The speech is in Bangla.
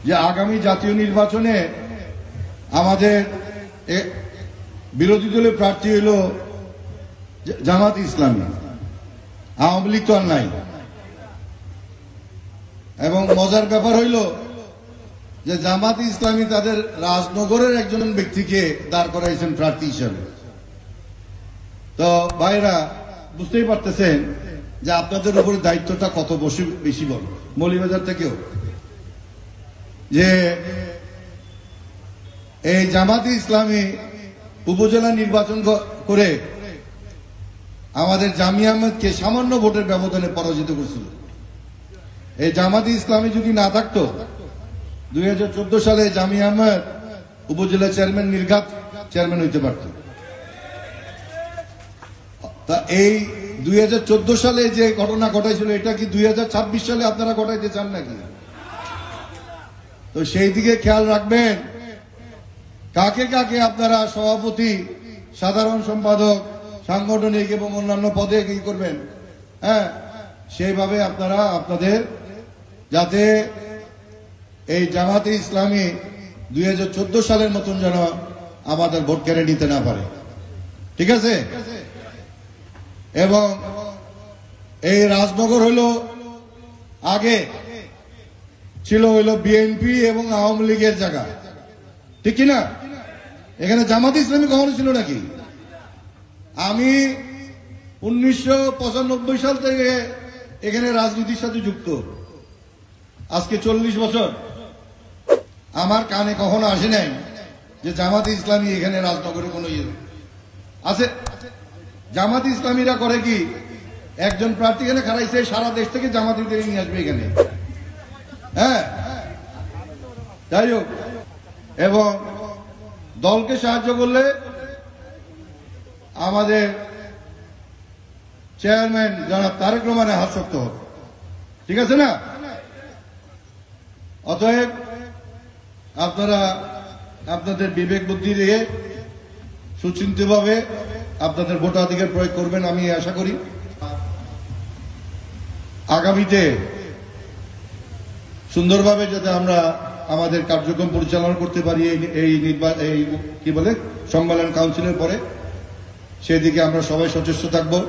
যে আগামী জাতীয় নির্বাচনে আমাদের বিরোধী দলের প্রার্থী হইল জামাত ইসলামী, আওয়ামী লীগ তো আর নাই। এবং মজার ব্যাপার হইল যে জামাত ইসলামী তাদের রাজনগরের একজন ব্যক্তিকে দাঁড় করাইছেন প্রার্থী হিসেবে। তো ভাইরা বুঝতেই পারতেছেন যে আপনাদের উপরে দায়িত্বটা কত বেশি বড়, মৌলভীবাজার থেকেও। যে এই জামাতি ইসলামী উপজেলা নির্বাচন করে আমাদের জামিয়া আহমেদকে সামান্য ভোটের ব্যবধানে পরাজিত করছিল। এই জামাতি ইসলামী যদি না থাকতো 2014 সালে জামিয়া আহমেদ উপজেলা চেয়ারম্যান নির্ঘাত চেয়ারম্যান হইতে পারত। তা এই 2014 সালে যে ঘটনা ঘটাইছিল এটা কি 2026 সালে আপনারা ঘটাইতে চান নাকি? তো সেই দিকে খেয়াল রাখবেন কাকে কাকে আপনারা সভাপতি, সাধারণ সম্পাদক, সাংগঠনিক এবং অন্যান্য পদে কি করবেন। হ্যাঁ, সেইভাবে আপনারা আপনাদের যাতে এই জামাতে ইসলামী 2014 সালের মতন যেন আমাদের ভোট কেড়ে নিতে না পারে, ঠিক আছে? এবং এই রাজনগর হলো আগে ছিল হইল বিএনপি এবং আওয়ামী লীগের জায়গা, ঠিক কিনা? এখানে জামাত ইসলামী কখনো ছিল নাকি? আমি 1995 সাল থেকে এখানে রাজনীতির সাথে যুক্ত, আজকে 40 বছর। আমার কানে কখনো আসে নাই যে জামাত ইসলামী এখানে রাজনগরে কোনো ইয়ে আছে। জামাত ইসলামীরা করে কি, একজন প্রার্থী এখানে খারাইছে, সারা দেশ থেকে জামাতিদের নিয়ে আসবে এখানে। হ্যাঁ, যাই হোক, এবং দলকে সাহায্য করলে আমাদের চেয়ারম্যান জনাব তারেক রহমানের হাত শক্ত হবে, ঠিক আছে না? অতএব আপনারা আপনাদের বিবেক বুদ্ধি দিয়ে সুচিন্তিতভাবে আপনাদের ভোটাধিকার প্রয়োগ করবেন, আমি আশা করি। আগামীতে সুন্দরভাবে যাতে আমরা আমাদের কার্যক্রম পরিচালনা করতে পারি এই কি বলে সম্মেলন কাউন্সিলের পরে, সেদিকে আমরা সবাই সচেষ্ট থাকবো।